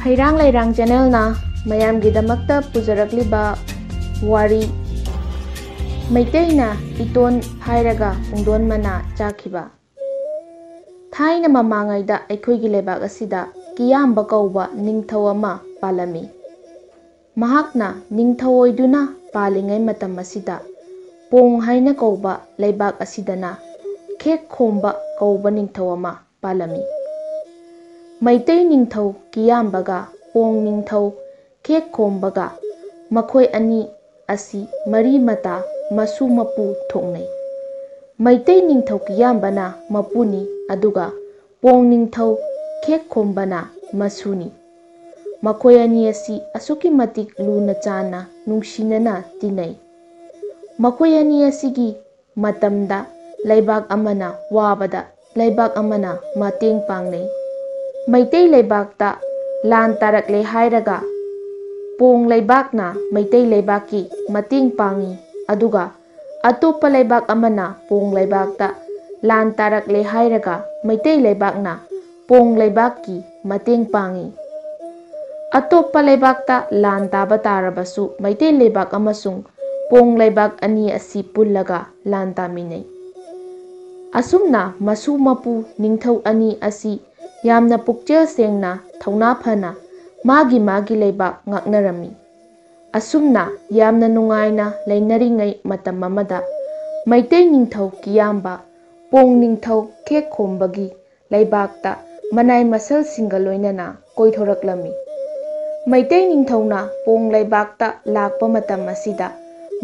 ꯍꯩꯔꯥꯡ ꯂꯩꯔꯥꯡ ꯆꯦꯅꯦꯜꯅ ꯃꯌꯥꯝꯒꯤꯗꯃꯛꯇ ꯄꯨꯖꯔꯛꯂꯤꯕ ꯋꯥꯔꯤ ꯃꯩꯇꯩꯅ ꯏꯇꯣꯟ ꯐꯥꯏꯔꯒ ꯄꯨꯡꯗꯣꯟ ꯃꯅꯥ ꯆꯥꯈꯤꯕ꯫ ꯊꯥꯏꯅ ꯃꯃꯥꯡꯉꯩꯗ ꯑꯩꯈꯣꯏꯒꯤ ꯂꯩꯕꯥꯛ ꯑꯁꯤꯗ ꯀꯤꯌꯥꯝꯕ ꯀꯧꯕ ꯅꯤꯡꯊꯧ ꯑꯃ ꯄꯥꯜꯂꯝꯃꯤ꯫ ꯃꯍꯥꯛꯅ ꯅꯤꯡꯊꯧ ꯑꯣꯏꯗꯨꯅ ꯄꯥꯜꯂꯤꯉꯩ ꯃꯇꯝ ꯑꯁꯤꯗ ꯄꯣꯡ ꯍꯥꯏꯅ ꯀꯧꯕ ꯂꯩꯕꯥꯛ ꯑꯁꯤꯗꯅ ꯈꯦꯛ ꯈꯣꯝꯕ ꯀꯧꯕ ꯅꯤꯡꯊꯧ ꯑꯃ ꯄꯥꯜꯂꯝꯃꯤ꯫ ꯃꯩꯇꯩ ꯅꯤꯡꯊꯧ ꯀꯤꯌꯥꯝꯕꯒ ꯄꯣꯡ ꯅꯤꯡꯊꯧ ꯈꯦꯛ ꯈꯣꯝꯕꯒ ꯃꯈꯣꯏ ꯑꯅꯤ ꯑꯁꯤ ꯃꯔꯤ ꯃꯇꯥ ꯃꯁꯨ ꯃꯄꯨ ꯊꯣꯛꯅꯩ꯫ ꯃꯩꯇꯩ ꯅꯤꯡꯊꯧ ꯀꯤꯌꯥꯝꯕꯅ ꯃꯄꯨꯅꯤ ꯑꯗꯨꯒ ꯄꯣꯡ ꯅꯤꯡꯊꯧ ꯈꯦꯛ ꯈꯣꯝꯕꯅ ꯃꯁꯨꯅꯤ꯫ ꯃꯈꯣꯏ ꯑꯅꯤ ꯑꯁꯤ ꯑꯁꯨꯛꯀꯤ ꯃꯇꯤꯛ ꯂꯨꯅ ꯆꯥꯟꯅ ꯅꯨꯡꯁꯤꯅꯅ ꯇꯤꯟꯅꯩ꯫ ꯃꯈꯣꯏ ꯑꯅꯤ ꯑꯁꯤꯒꯤ ꯃꯇꯝꯗ ꯂꯩꯕꯥꯛ ꯑꯃꯅ ꯋꯥꯕꯗ ꯂꯩꯕꯥꯛ ꯑꯃꯅ ꯃꯇꯦꯡ ꯄꯥꯡꯅꯩ꯫ ꯃꯩꯇꯩ ꯂꯩꯕꯥꯛꯇ ꯂꯥꯟ ꯇꯥꯔꯛꯂꯦ ꯍꯥꯏꯔꯒ ꯄꯣꯡ ꯂꯩꯕꯥꯛꯅ ꯃꯩꯇꯩ ꯂꯩꯕꯥꯛꯀꯤ ꯃꯇꯦꯡ ꯄꯥꯡꯏ ꯑꯗꯨꯒ ꯑꯇꯣꯞꯄ ꯂꯩꯕꯥꯛ ꯑꯃꯅ ꯄꯣꯡ ꯂꯩꯕꯥꯛꯇ ꯂꯥꯟ ꯇꯥꯔꯛꯂꯦ ꯍꯥꯏꯔꯒ ꯃꯩꯇꯩ ꯂꯩꯕꯥꯛꯅ ꯄꯣꯡ ꯂꯩꯕꯥꯛꯀꯤ ꯃꯇꯦꯡ ꯄꯥꯡꯏ꯫ ꯑꯇꯣꯞꯄ ꯂꯩꯕꯥꯛꯇ ꯂꯥꯟ ꯇꯥꯕ ꯇꯥꯔꯕꯁꯨ ꯃꯩꯇꯩ ꯂꯩꯕꯥꯛ ꯑꯃꯁꯨꯡ ꯄꯣꯡ ꯂꯩꯕꯥꯛ ꯑꯅꯤ ꯑꯁꯤ ꯄꯨꯜꯂꯒ ꯂꯥꯟ ꯇꯥꯃꯤꯟꯅꯩ꯫ ꯑꯁꯨꯝꯅ ꯃꯁꯨ ꯃꯄꯨ ꯅꯤꯡꯊꯧ ꯑꯅꯤ ꯑꯁꯤ ꯌꯥꯝꯅ ꯄꯨꯛꯆꯦꯜ ꯁꯦꯡꯅ ꯊꯧꯅꯥ ꯐꯅ ꯃꯥꯒꯤ ꯂꯩꯕꯥꯛ ꯉꯥꯛꯅꯔꯝꯃꯤ꯫ ꯑꯁꯨꯝꯅ ꯌꯥꯝꯅ ꯅꯨꯡꯉꯥꯏꯅ ꯂꯩꯅꯔꯤꯉꯩ ꯃꯇꯝ ꯑꯃꯗ ꯃꯩꯇꯩ ꯅꯤꯡꯊꯧ ꯀꯤꯌꯥꯝꯕ ꯄꯣꯡ ꯅꯤꯡꯊꯧ ꯈꯦꯛ ꯈꯣꯝꯕꯒꯤ ꯂꯩꯕꯥꯛꯇ ꯃꯅꯥꯏ ꯃꯁꯜꯁꯤꯡꯒ ꯂꯣꯏꯅꯅ ꯀꯣꯏꯊꯣꯔꯛꯂꯝꯃꯤ꯫ ꯃꯩꯇꯩ ꯅꯤꯡꯊꯧꯅ ꯄꯣꯡ ꯂꯩꯕꯥꯛꯇ ꯂꯥꯛꯄ ꯃꯇꯝ ꯑꯁꯤꯗ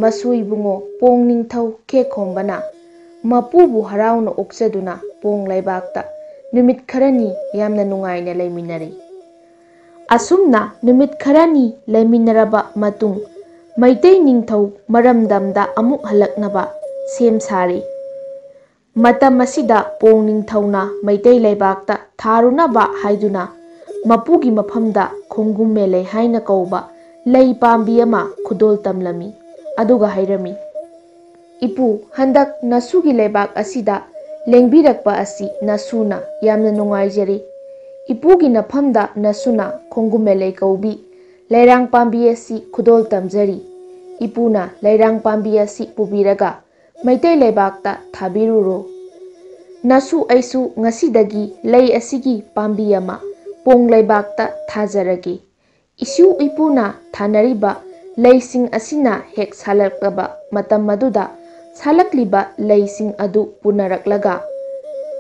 ꯃꯁꯨ ꯏꯕꯨꯡꯉꯣ ꯄꯣꯡ ꯅꯤꯡꯊꯧ ꯈꯦꯛ ꯈꯣꯝꯕꯅ ꯃꯄꯨꯕꯨ ꯍꯔꯥꯎꯅ ꯑꯣꯛꯆꯗꯨꯅ ꯄꯣꯡ ꯂꯩꯕꯥꯛꯇ ꯅꯨꯃꯤꯠ ꯈꯔꯅꯤ ꯌꯥꯝꯅ ꯅꯨꯡꯉꯥꯏꯅ ꯂꯩꯃꯤꯟꯅꯔꯦ꯫ ꯑꯁꯨꯝꯅ ꯅꯨꯃꯤꯠ ꯈꯔꯅꯤ ꯂꯩꯃꯤꯟꯅꯔꯕ ꯃꯇꯨꯡ ꯃꯩꯇꯩ ꯅꯤꯡꯊꯧ ꯃꯔꯝꯗꯝꯗ ꯑꯃꯨꯛ ꯍꯜꯂꯛꯅꯕ ꯁꯦꯝ ꯁꯥꯔꯦ꯫ ꯃꯇꯝ ꯑꯁꯤꯗ ꯄꯣꯡ ꯅꯤꯡꯊꯧꯅ ꯃꯩꯇꯩ ꯂꯩꯕꯥꯛꯇ ꯊꯥꯔꯨꯅꯕ ꯍꯥꯏꯗꯨꯅ ꯃꯄꯨꯒꯤ ꯃꯐꯝꯗ ꯈꯣꯡꯒꯨꯝ ꯃꯦꯂꯩ ꯍꯥꯏꯅ ꯀꯧꯕ ꯂꯩ ꯄꯥꯝꯕꯤ ꯑꯃ ꯈꯨꯗꯣꯜ ꯇꯝꯂꯝꯃꯤ ꯑꯗꯨꯒ ꯍꯥꯏꯔꯝꯃꯤ, "ꯏꯄꯨ, ꯍꯟꯗꯛ ꯅꯁꯨꯒꯤ ꯂꯩꯕꯥꯛ ꯑꯁꯤꯗ ꯂꯦꯡꯕꯤꯔꯛꯄ ꯑꯁꯤ ꯅꯁꯨꯅ ꯌꯥꯝꯅ ꯅꯨꯡꯉꯥꯏꯖꯔꯦ꯫ ꯏꯄꯨꯒꯤ ꯅꯐꯝꯗ ꯅꯁꯨꯅ ꯈꯣꯡꯒꯨꯝ ꯃꯦꯂꯩ ꯀꯧꯕꯤ ꯂꯩꯔꯥꯡ ꯄꯥꯝꯕꯤ ꯑꯁꯤ ꯈꯨꯗꯣꯜ ꯇꯝꯖꯔꯤ꯫ ꯏꯄꯨꯅ ꯂꯩꯔꯥꯡ ꯄꯥꯝꯕꯤ ꯑꯁꯤ ꯄꯨꯕꯤꯔꯒ ꯃꯩꯇꯩ ꯂꯩꯕꯥꯛꯇ ꯊꯥꯕꯤꯔꯨꯔꯣ꯫ ꯅꯁꯨ ꯑꯩꯁꯨ ꯉꯁꯤꯗꯒꯤ ꯂꯩ ꯑꯁꯤꯒꯤ ꯄꯥꯝꯕꯤ ꯑꯃ ꯄꯣꯡ ꯂꯩꯕꯥꯛꯇ ꯊꯥꯖꯔꯒꯦ꯫ ꯏꯁꯨ ꯏꯄꯨꯅ ꯊꯥꯅꯔꯤꯕ ꯂꯩꯁꯤꯡ ꯑꯁꯤꯅ ꯍꯦꯛ ꯁꯥꯠꯂꯛꯂꯕ ꯃꯇꯝ ꯑꯗꯨꯗ ꯁꯥꯠꯂꯛꯂꯤꯕ ꯂꯩꯁꯤꯡ ꯑꯗꯨ ꯄꯨꯅꯔꯛꯂꯒ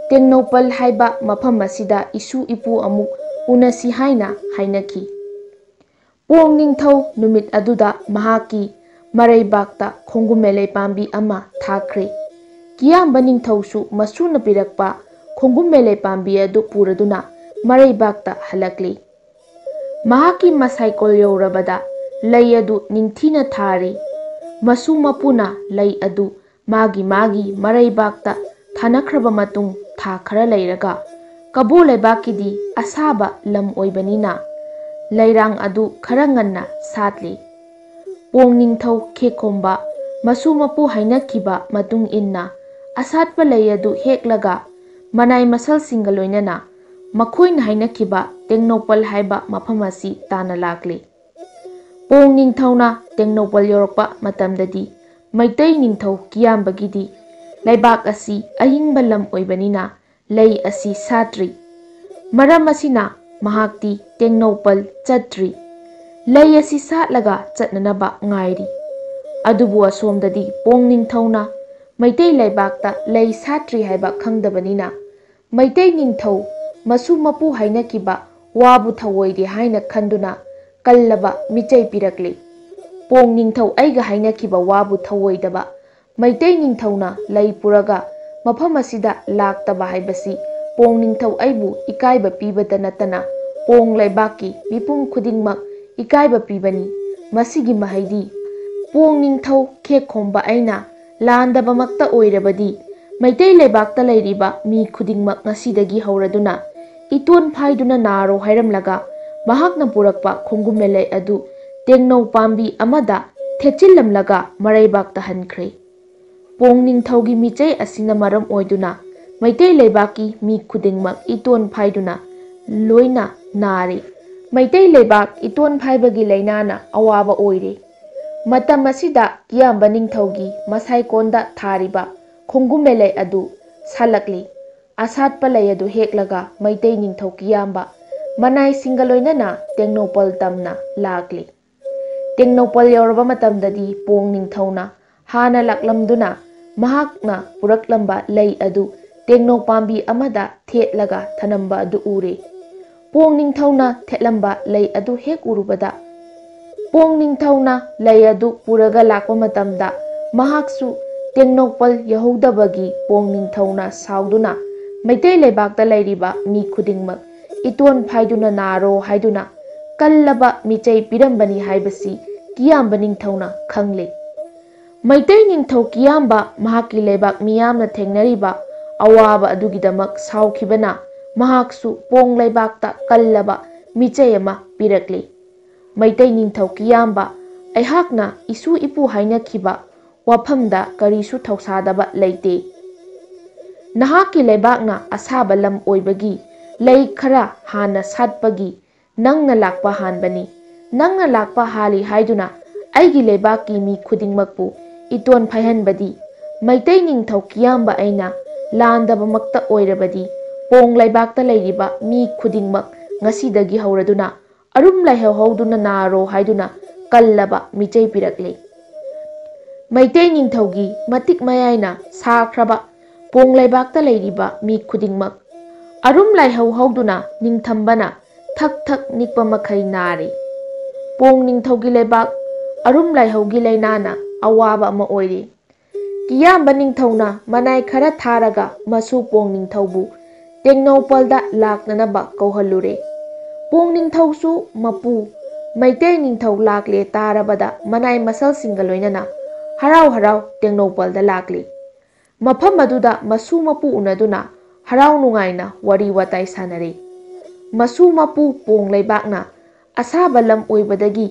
ꯇꯦꯡꯅꯧꯄꯜ ꯍꯥꯏꯕ ꯃꯐꯝ ꯑꯁꯤꯗ ꯏꯁꯨ ꯏꯄꯨ ꯑꯃꯨꯛ ꯎꯅꯁꯤ ꯍꯥꯏꯅ ꯍꯥꯏꯅꯈꯤ꯫ ꯄꯣꯡ ꯅꯤꯡꯊꯧ ꯅꯨꯃꯤꯠ ꯑꯗꯨꯗ ꯃꯍꯥꯛꯀꯤ ꯃꯔꯩꯕꯥꯛꯇ ꯈꯣꯡꯒꯨꯝ ꯃꯦꯂꯩ ꯄꯥꯝꯕꯤ ꯑꯃ ꯊꯥꯈ꯭ꯔꯦ꯫ ꯀꯤꯌꯥꯝꯕ ꯅꯤꯡꯊꯧꯁꯨ ꯃꯁꯨꯅ ꯄꯤꯔꯛꯄ ꯈꯣꯡꯒꯨꯝ ꯃꯦꯂꯩ ꯄꯥꯝꯕꯤ ꯑꯗꯨ ꯄꯨꯔꯗꯨꯅ ꯃꯔꯩꯕꯥꯛꯇ ꯍꯜꯂꯛꯂꯦ꯫ ꯃꯍꯥꯛꯀꯤ ꯃꯁꯥꯏꯀꯣꯜ ꯌꯧꯔꯕꯗ ꯂꯩ ꯑꯗꯨ ꯅꯤꯡꯊꯤꯅ ꯊꯥꯔꯦ꯫ ꯃꯁꯨ ꯃꯄꯨꯅ ꯂꯩ ꯑꯗꯨ ꯃꯥꯒꯤ ꯃꯔꯩꯕꯥꯛꯇ ꯊꯥꯅꯈ꯭ꯔꯕ ꯃꯇꯨꯡ ꯊꯥ ꯈꯔ ꯂꯩꯔꯒ ꯀꯕꯣ ꯂꯩꯕꯥꯛꯀꯤꯗꯤ ꯑꯁꯥꯕ ꯂꯝ ꯑꯣꯏꯕꯅꯤꯅ ꯂꯩꯔꯥꯡ ꯑꯗꯨ ꯈꯔ ꯉꯟꯅ ꯁꯥꯠꯂꯦ꯫ ꯄꯣꯡ ꯅꯤꯡꯊꯧ ꯈꯦꯛ ꯈꯣꯝꯕ ꯃꯁꯨ ꯃꯄꯨ ꯍꯥꯏꯅꯈꯤꯕ ꯃꯇꯨꯡ ꯏꯟꯅ ꯑꯁꯥꯠꯄ ꯂꯩ ꯑꯗꯨ ꯍꯦꯛꯂꯒ ꯃꯅꯥꯏ ꯃꯁꯜꯁꯤꯡꯒ ꯂꯣꯏꯅꯅ ꯃꯈꯣꯏꯅ ꯍꯥꯏꯅꯈꯤꯕ ꯇꯦꯡꯅꯧꯄꯜ ꯍꯥꯏꯕ ꯃꯐꯝ ꯑꯁꯤ ꯇꯥꯟꯅ ꯂꯥꯛꯂꯦ꯫ ꯄꯣꯡ ꯅꯤꯡꯊꯧꯅ ꯇꯦꯡꯅꯧꯄꯜ ꯌꯧꯔꯛꯄ ꯃꯇꯝꯗꯗꯤ ꯃꯩꯇꯩ ꯅꯤꯡꯊꯧ ꯀꯤꯌꯥꯝꯕꯒꯤꯗꯤ ꯂꯩꯕꯥꯛ ꯑꯁꯤ ꯑꯏꯪꯕ ꯂꯝ ꯑꯣꯏꯕꯅꯤꯅ ꯂꯩ ꯑꯁꯤ ꯁꯥꯠꯇ꯭ꯔꯤ꯫ ꯃꯔꯝ ꯑꯁꯤꯅ ꯃꯍꯥꯛꯇꯤ ꯇꯦꯡꯅꯧꯄꯜ ꯆꯠꯇ꯭ꯔꯤ꯫ ꯂꯩ ꯑꯁꯤ ꯁꯥꯠꯂꯒ ꯆꯠꯅꯅꯕ ꯉꯥꯏꯔꯤ꯫ ꯑꯗꯨꯕꯨ ꯑꯁꯣꯝꯗꯗꯤ ꯄꯣꯡ ꯅꯤꯡꯊꯧꯅ ꯃꯩꯇꯩ ꯂꯩꯕꯥꯛꯇ ꯂꯩ ꯁꯥꯠꯇ꯭ꯔꯤ ꯍꯥꯏꯕ ꯈꯪꯗꯕꯅꯤꯅ ꯃꯩꯇꯩ ꯅꯤꯡꯊꯧ ꯃꯁꯨ ꯃꯄꯨ ꯍꯥꯏꯅꯈꯤꯕ ꯋꯥꯕꯨ ꯊꯧꯑꯣꯏꯗꯦ ꯍꯥꯏꯅ ꯈꯟꯗꯨꯅ ꯀꯜꯂꯕ ꯃꯤꯆꯩ ꯄꯤꯔꯛꯂꯦ꯫ ꯄꯣꯡ ꯅꯤꯡꯊꯧ ꯑꯩꯒ ꯍꯥꯏꯅꯈꯤꯕ ꯋꯥꯕꯨ ꯊꯧꯑꯣꯏꯗꯕ ꯃꯩꯇꯩ ꯅꯤꯡꯊꯧꯅ ꯂꯩ ꯄꯨꯔꯒ ꯃꯐꯝ ꯑꯁꯤꯗ ꯂꯥꯛꯇꯕ ꯍꯥꯏꯕꯁꯤ ꯄꯣꯡ ꯅꯤꯡꯊꯧ ꯑꯩꯕꯨ ꯏꯀꯥꯏꯕ ꯄꯤꯕꯇ ꯅꯠꯇꯅ ꯄꯣꯡ ꯂꯩꯕꯥꯛꯀꯤ ꯃꯤꯄꯨꯝ ꯈꯨꯗꯤꯡꯃꯛ ꯏꯀꯥꯏꯕ ꯄꯤꯕꯅꯤ꯫ ꯃꯁꯤꯒꯤ ꯃꯍꯩꯗꯤ ꯄꯣꯡ ꯅꯤꯡꯊꯧ ꯈꯦꯛ ꯈꯣꯝꯕ ꯑꯩꯅ ꯂꯥꯟꯗꯕꯃꯛꯇ ꯑꯣꯏꯔꯕꯗꯤ ꯃꯩꯇꯩ ꯂꯩꯕꯥꯛꯇ ꯂꯩꯔꯤꯕ ꯃꯤ ꯈꯨꯗꯤꯡꯃꯛ ꯉꯁꯤꯗꯒꯤ ꯍꯧꯔꯗꯨꯅ ꯏꯇꯣꯟ ꯐꯥꯏꯗꯨꯅ ꯅꯥꯔꯣ ꯍꯥꯏꯔꯝꯂꯒ ꯃꯍꯥꯛꯅ ꯄꯨꯔꯛꯄ ꯈꯣꯡꯒꯨꯝ ꯃꯦꯂꯩ ꯑꯗꯨ ꯇꯦꯡꯅꯧ ꯄꯥꯝꯕꯤ ꯑꯃꯗ ꯊꯦꯠꯆꯤꯜꯂꯝꯂꯒ ꯃꯔꯩꯕꯥꯛꯇ ꯍꯟꯈ꯭ꯔꯦ꯫ ꯄꯣꯡ ꯅꯤꯡꯊꯧꯒꯤ ꯃꯤꯆꯩ ꯑꯁꯤꯅ ꯃꯔꯝ ꯑꯣꯏꯗꯨꯅ ꯃꯩꯇꯩ ꯂꯩꯕꯥꯛꯀꯤ ꯃꯤ ꯈꯨꯗꯤꯡꯃꯛ ꯏꯇꯣꯟ ꯐꯥꯏꯗꯨꯅ ꯂꯣꯏꯅ ꯅꯥꯔꯦ꯫ ꯃꯩꯇꯩ ꯂꯩꯕꯥꯛ ꯏꯇꯣꯟ ꯐꯥꯏꯕꯒꯤ ꯂꯩꯅꯥꯅ ꯑꯋꯥꯕ ꯑꯣꯏꯔꯤ꯫ ꯃꯇꯝ ꯑꯁꯤꯗ ꯀꯤꯌꯥꯝꯕ ꯅꯤꯡꯊꯧꯒꯤ ꯃꯁꯥꯏꯀꯣꯟꯗ ꯊꯥꯔꯤꯕ ꯈꯣꯡꯒꯨꯝꯃꯦ ꯂꯩ ꯑꯗꯨ ꯁꯥꯠꯂꯛꯂꯤ꯫ ꯑꯁꯥꯠꯄ ꯂꯩ ꯑꯗꯨ ꯍꯦꯛꯂꯒ ꯃꯩꯇꯩ ꯅꯤꯡꯊꯧ ꯀꯤꯌꯥꯝꯕ ꯃꯅꯥꯏꯁꯤꯡꯒ ꯂꯣꯏꯅꯅ ꯇꯦꯡꯅꯧꯄꯜ ꯇꯝꯅ ꯂꯥꯛꯂꯤ꯫ ꯇꯦꯡꯅꯧꯄꯜ ꯌꯧꯔꯕ ꯃꯇꯝꯗꯗꯤ ꯄꯣꯡ ꯅꯤꯡꯊꯧꯅ ꯍꯥꯟꯅ ꯂꯥꯛꯂꯝꯗꯨꯅ ꯃꯍꯥꯛꯅ ꯄꯨꯔꯛꯂꯝꯕ ꯂꯩ ꯑꯗꯨ ꯇꯦꯡꯅꯧ ꯄꯥꯝꯕꯤ ꯑꯃꯗ ꯊꯦꯠꯂꯒ ꯊꯅꯝꯕ ꯑꯗꯨ ꯎꯔꯦ꯫ ꯄꯣꯡ ꯅꯤꯡꯊꯧꯅ ꯊꯦꯠꯂꯝꯕ ꯂꯩ ꯑꯗꯨ ꯍꯦꯛ ꯎꯔꯨꯕꯗ ꯄꯣꯡ ꯅꯤꯡꯊꯧꯅ ꯂꯩ ꯑꯗꯨ ꯄꯨꯔꯒ ꯂꯥꯛꯄ ꯃꯇꯝꯗ ꯃꯍꯥꯛꯁꯨ ꯇꯦꯡꯅꯧꯄꯜ ꯌꯧꯍꯧꯗꯕꯒꯤ ꯄꯣꯡ ꯅꯤꯡꯊꯧꯅ ꯁꯥꯎꯗꯨꯅ ꯃꯩꯇꯩ ꯂꯩꯕꯥꯛꯇ ꯂꯩꯔꯤꯕ ꯃꯤ ꯈꯨꯗꯤꯡꯃꯛ ꯏꯇꯣꯟ ꯐꯥꯏꯗꯨꯅ ꯅꯥꯔꯣ ꯍꯥꯏꯗꯨꯅ ꯀꯜꯂꯕ ꯃꯤꯆꯩ ꯄꯤꯔꯝꯕꯅꯤ ꯍꯥꯏꯕꯁꯤ ꯀꯤꯌꯥꯝꯕ ꯅꯤꯡꯊꯧꯅ ꯈꯪꯂꯤ꯫ ꯃꯩꯇꯩ ꯅꯤꯡꯊꯧ ꯀꯤꯌꯥꯝꯕ ꯃꯍꯥꯛꯀꯤ ꯂꯩꯕꯥꯛ ꯃꯤꯌꯥꯝꯅ ꯊꯦꯡꯅꯔꯤꯕ ꯑꯋꯥꯕ ꯑꯗꯨꯒꯤꯗꯃꯛ ꯁꯥꯎꯈꯤꯕꯅ ꯃꯍꯥꯛꯁꯨ ꯄꯣꯡ ꯂꯩꯕꯥꯛꯇ ꯀꯜꯂꯕ ꯃꯤꯆꯩ ꯑꯃ ꯄꯤꯔꯛꯂꯤ꯫ ꯃꯩꯇꯩ ꯅꯤꯡꯊꯧ ꯀꯤꯌꯥꯝꯕ, ꯑꯩꯍꯥꯛꯅ ꯏꯁꯨ ꯏꯄꯨ ꯍꯥꯏꯅꯈꯤꯕ ꯋꯥꯐꯝꯗ ꯀꯔꯤꯁꯨ ꯊꯧꯁꯥꯗꯕ ꯂꯩꯇꯦ꯫ ꯅꯍꯥꯛꯀꯤ ꯂꯩꯕꯥꯛꯅ ꯑꯁꯥꯕ ꯂꯝ ꯑꯣꯏꯕꯒꯤ ꯂꯩ ꯈꯔ ꯍꯥꯟꯅ ꯁꯥꯠꯄꯒꯤ ꯅꯪꯅ ꯂꯥꯛꯄ ꯍꯥꯟꯕꯅꯤ꯫ ꯅꯪꯅ ꯂꯥꯛꯄ ꯍꯥꯜꯂꯤ ꯍꯥꯏꯗꯨꯅ ꯑꯩꯒꯤ ꯂꯩꯕꯥꯛꯀꯤ ꯃꯤ ꯈꯨꯗꯤꯡꯃꯛꯄꯨ ꯏꯇꯣꯟ ꯐꯥꯏꯍꯟꯕꯗꯤ ꯃꯩꯇꯩ ꯅꯤꯡꯊꯧ ꯀꯤꯌꯥꯝꯕ ꯑꯩꯅ ꯂꯥꯟꯗꯕꯃꯛꯇ ꯑꯣꯏꯔꯕꯗꯤ ꯄꯣꯡ ꯂꯩꯕꯥꯛꯇ ꯂꯩꯔꯤꯕ ꯃꯤ ꯈꯨꯗꯤꯡꯃꯛ ꯉꯁꯤꯗꯒꯤ ꯍꯧꯔꯗꯨꯅ ꯑꯔꯨꯝ ꯂꯩꯍꯧꯍꯧꯗꯨꯅ ꯅꯥꯔꯣ ꯍꯥꯏꯗꯨꯅ ꯀꯜꯂꯕ ꯃꯤꯆꯩ ꯄꯤꯔꯛꯂꯤ꯫ ꯃꯩꯇꯩ ꯅꯤꯡꯊꯧꯒꯤ ꯃꯇꯤꯛ ꯃꯌꯥꯏꯅ ꯁꯥꯈ꯭ꯔꯕ ꯄꯣꯡ ꯂꯩꯕꯥꯛꯇ ꯂꯩꯔꯤꯕ ꯃꯤ ꯈꯨꯗꯤꯡꯃꯛ ꯑꯔꯨꯝ ꯂꯥꯏꯍꯧꯍꯧꯗꯨꯅ ꯅꯤꯡꯊꯝꯕꯅ ꯊꯛ ꯊꯛ ꯅꯤꯛꯄ ꯃꯈꯩ ꯅꯥꯔꯤ꯫ ꯄꯣꯡ ꯅꯤꯡꯊꯧꯒꯤ ꯂꯩꯕꯥꯛ ꯑꯔꯨꯝ ꯂꯥꯏꯍꯧꯒꯤ ꯂꯩꯅꯥꯅ ꯑꯋꯥꯕ ꯑꯃ ꯑꯣꯏꯔꯤ꯫ ꯀꯤꯌꯥꯝꯕ ꯅꯤꯡꯊꯧꯅ ꯃꯅꯥꯏ ꯈꯔ ꯊꯥꯔꯒ ꯃꯁꯨ ꯄꯣꯡ ꯅꯤꯡꯊꯧꯕꯨ ꯇꯦꯡꯅꯧꯄꯜꯗ ꯂꯥꯛꯅꯅꯕ ꯀꯧꯍꯜꯂꯨꯔꯦ꯫ ꯄꯣꯡ ꯅꯤꯡꯊꯧꯁꯨ ꯃꯄꯨ ꯃꯩꯇꯩ ꯅꯤꯡꯊꯧ ꯂꯥꯛꯂꯦ ꯇꯥꯔꯕꯗ ꯃꯅꯥꯏ ꯃꯁꯜꯁꯤꯡꯒ ꯂꯣꯏꯅꯅ ꯍꯔꯥꯎ ꯍꯔꯥꯎ ꯇꯦꯡꯅꯧꯄꯜꯗ ꯂꯥꯛꯂꯤ꯫ ꯃꯐꯝ ꯑꯗꯨꯗ ꯃꯁꯨ ꯃꯄꯨ ꯎꯅꯗꯨꯅ ꯍꯔꯥꯎ ꯅꯨꯡꯉꯥꯏꯅ ꯋꯥꯔꯤ ꯋꯥꯇꯥꯏ ꯁꯥꯅꯔꯤ꯫ ꯃꯁꯨ ꯃꯄꯨ ꯄꯣꯡ ꯂꯩꯕꯥꯛꯅ ꯑꯁꯥꯕ ꯂꯝ ꯑꯣꯏꯕꯗꯒꯤ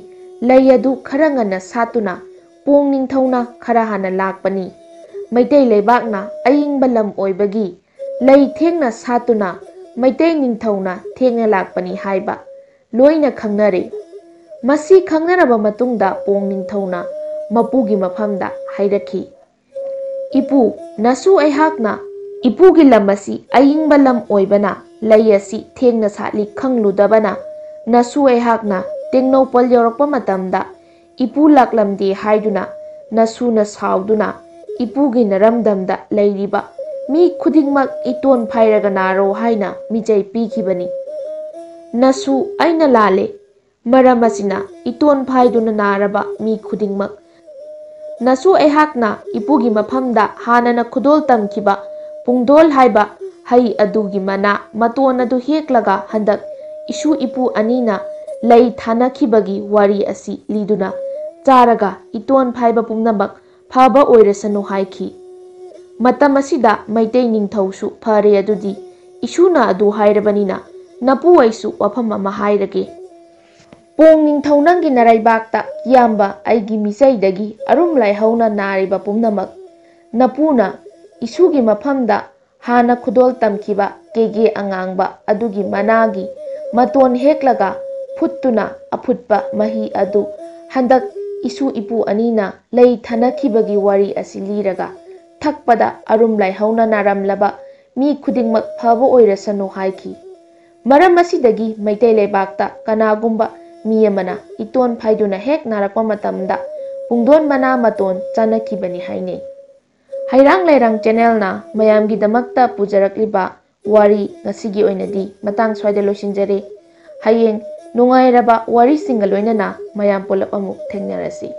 ꯂꯩ ꯑꯗꯨ ꯈꯔ ꯉꯟꯅ ꯁꯥꯠꯇꯨꯅ ꯄꯣꯡ ꯅꯤꯡꯊꯧꯅ ꯈꯔ ꯍꯥꯟꯅ ꯂꯥꯛꯄꯅꯤ꯫ ꯃꯩꯇꯩ ꯂꯩꯕꯥꯛꯅ ꯑꯏꯪꯕ ꯂꯝ ꯑꯣꯏꯕꯒꯤ ꯂꯩ ꯊꯦꯡꯅ ꯁꯥꯠꯇꯨꯅ ꯃꯩꯇꯩ ꯅꯤꯡꯊꯧꯅ ꯊꯦꯡꯅ ꯂꯥꯛꯄꯅꯤ ꯍꯥꯏꯕ ꯂꯣꯏꯅ ꯈꯪꯅꯔꯦ꯫ ꯃꯁꯤ ꯈꯪꯅꯔꯕ ꯃꯇꯨꯡꯗ ꯄꯣꯡ ꯅꯤꯡꯊꯧꯅ ꯃꯄꯨꯒꯤ ꯃꯐꯝꯗ ꯍꯥꯏꯔꯛꯈꯤ, "ꯏꯄꯨ, ꯅꯁꯨ ꯑꯩꯍꯥꯛꯅ ꯏꯄꯨꯒꯤ ꯂꯝ ꯑꯁꯤ ꯑꯏꯪꯕ ꯂꯝ ꯑꯣꯏꯕꯅ ꯂꯩ ꯑꯁꯤ ꯊꯦꯡꯅ ꯁꯥꯠꯂꯤ ꯈꯪꯂꯨꯗꯕꯅ ꯅꯁꯨ ꯑꯩꯍꯥꯛꯅ ꯇꯦꯡꯅꯧꯄꯜ ꯌꯧꯔꯛꯄ ꯃꯇꯝꯗ ꯏꯄꯨ ꯂꯥꯛꯂꯝꯗꯦ ꯍꯥꯏꯗꯨꯅ ꯅꯁꯨꯅ ꯁꯥꯎꯗꯨꯅ ꯏꯄꯨꯒꯤ ꯅꯔꯝꯗꯝꯗ ꯂꯩꯔꯤꯕ ꯃꯤ ꯈꯨꯗꯤꯡꯃꯛ ꯏꯇꯣꯟ ꯐꯥꯏꯔꯒ ꯅꯥꯔꯣ ꯍꯥꯏꯅ ꯃꯤꯆꯩ ꯄꯤꯈꯤꯕꯅꯤ꯫ ꯅꯁꯨ, ꯑꯩꯅ ꯂꯥꯜꯂꯦ꯫ ꯃꯔꯝ ꯑꯁꯤꯅ ꯏꯇꯣꯟ ꯐꯥꯏꯗꯨꯅ ꯅꯥꯔꯕ ꯃꯤ ꯈꯨꯗꯤꯡꯃꯛ ꯅꯁꯨ ꯑꯩꯍꯥꯛꯅ ꯏꯄꯨꯒꯤ ꯃꯐꯝꯗ ꯍꯥꯟꯅꯅ ꯈꯨꯗꯣꯜ ꯇꯝꯈꯤꯕ ꯄꯨꯡꯗꯣꯜ ꯍꯥꯏꯕ ꯍꯩ ꯑꯗꯨꯒꯤ ꯃꯅꯥ ꯃꯇꯣꯟ ꯑꯗꯨ ꯍꯦꯛꯂꯒ ꯍꯟꯗꯛ ꯏꯁꯨ ꯏꯄꯨ ꯑꯅꯤꯅ ꯂꯩ ꯊꯥꯅꯈꯤꯕꯒꯤ ꯋꯥꯔꯤ ꯑꯁꯤ ꯂꯤꯗꯨꯅ ꯆꯥꯔꯒ ꯏꯇꯣꯟ ꯐꯥꯏꯕ ꯄꯨꯝꯅꯃꯛ ꯐꯕ ꯑꯣꯏꯔꯁꯅꯨ ꯍꯥꯏꯈꯤ꯫ ꯃꯇꯝ ꯑꯁꯤꯗ ꯃꯩꯇꯩ ꯅꯤꯡꯊꯧꯁꯨ ꯐꯔꯦ ꯑꯗꯨꯗꯤ ꯏꯁꯨꯅ ꯑꯗꯨ ꯍꯥꯏꯔꯕꯅꯤꯅ ꯅꯄꯨ ꯑꯩꯁꯨ ꯋꯥꯐꯝ ꯑꯃ ꯍꯥꯏꯔꯒꯦ꯫ ꯄꯣꯡ ꯅꯤꯡꯊꯧ ꯅꯪꯒꯤ ꯅꯔꯩꯕꯥꯛꯇ ꯀꯤꯌꯥꯝꯕ ꯑꯩꯒꯤ ꯃꯤꯆꯩꯗꯒꯤ ꯑꯔꯨꯝ ꯂꯥꯏꯍꯧꯅ ꯅꯥꯔꯤꯕ ꯄꯨꯝꯅꯃꯛ ꯅꯄꯨꯅ ꯏꯁꯨꯒꯤ ꯃꯐꯝꯗ ꯍꯥꯟꯅ ꯈꯨꯗꯣꯜ ꯇꯝꯈꯤꯕ ꯀꯦꯒꯦ ꯑꯉꯥꯡꯕ ꯑꯗꯨꯒꯤ ꯃꯅꯥꯒꯤ ꯃꯇꯣꯟ ꯍꯦꯛꯂꯒ ꯐꯨꯠꯇꯨꯅ ꯑꯐꯨꯠꯄ ꯃꯍꯤ ꯑꯗꯨ ꯍꯟꯗꯛ ꯏꯁꯨ ꯏꯄꯨ ꯑꯅꯤꯅ ꯂꯩ ꯊꯥꯅꯈꯤꯕꯒꯤ ꯋꯥꯔꯤ ꯑꯁꯤ ꯂꯤꯔꯒ ꯊꯛꯄꯗ ꯑꯔꯨꯝ ꯂꯥꯏꯍꯧꯅ ナꯔꯝꯂꯕ ꯃꯤ ꯈꯨꯗꯤꯡꯃꯛ ꯐꯕ ꯑꯣꯏꯔꯁꯅꯨ ꯍꯥꯏꯈꯤ꯫ ꯃꯔꯝ ꯑꯁꯤꯗꯒꯤ ꯃꯩꯇꯩ ꯂꯩꯕꯥꯛꯇ ꯀꯅꯥꯒꯨꯝꯕ ꯃꯤ ꯑꯃꯅ ꯏꯇꯣꯟ ꯐꯥꯏꯗꯨꯅ ꯍꯦꯛ ꯅꯥꯔꯛꯄ ꯃꯇꯝꯗ ꯄꯨꯡꯗꯣꯟ ꯃꯅꯥ ꯃꯇꯣꯟ ꯆꯥꯅꯈꯤꯕꯅꯤ ꯍꯥꯏꯅꯩ꯫ ꯍꯩꯔꯥꯡ ꯂꯩꯔꯥꯡ ꯆꯦꯅꯦꯜꯅ ꯃꯌꯥꯝꯒꯤꯗꯃꯛꯇ ꯄꯨꯖꯔꯛꯂꯤꯕ ꯋꯥꯔꯤ ꯉꯁꯤꯒꯤ ꯑꯣꯏꯅꯗꯤ ꯃꯇꯥꯡ ꯁ꯭ꯋꯥꯏꯗ ꯂꯣꯏꯁꯤꯟꯖꯔꯦ꯫ ꯍꯌꯦꯡ ꯅꯨꯡꯉꯥꯏꯔꯕ ꯋꯥꯔꯤꯁꯤꯡꯒ ꯂꯣꯏꯅꯅ ꯃꯌꯥꯝ ꯄꯨꯂꯞ ꯑꯃꯨꯛ ꯊꯦꯡꯅꯔꯁꯤ꯫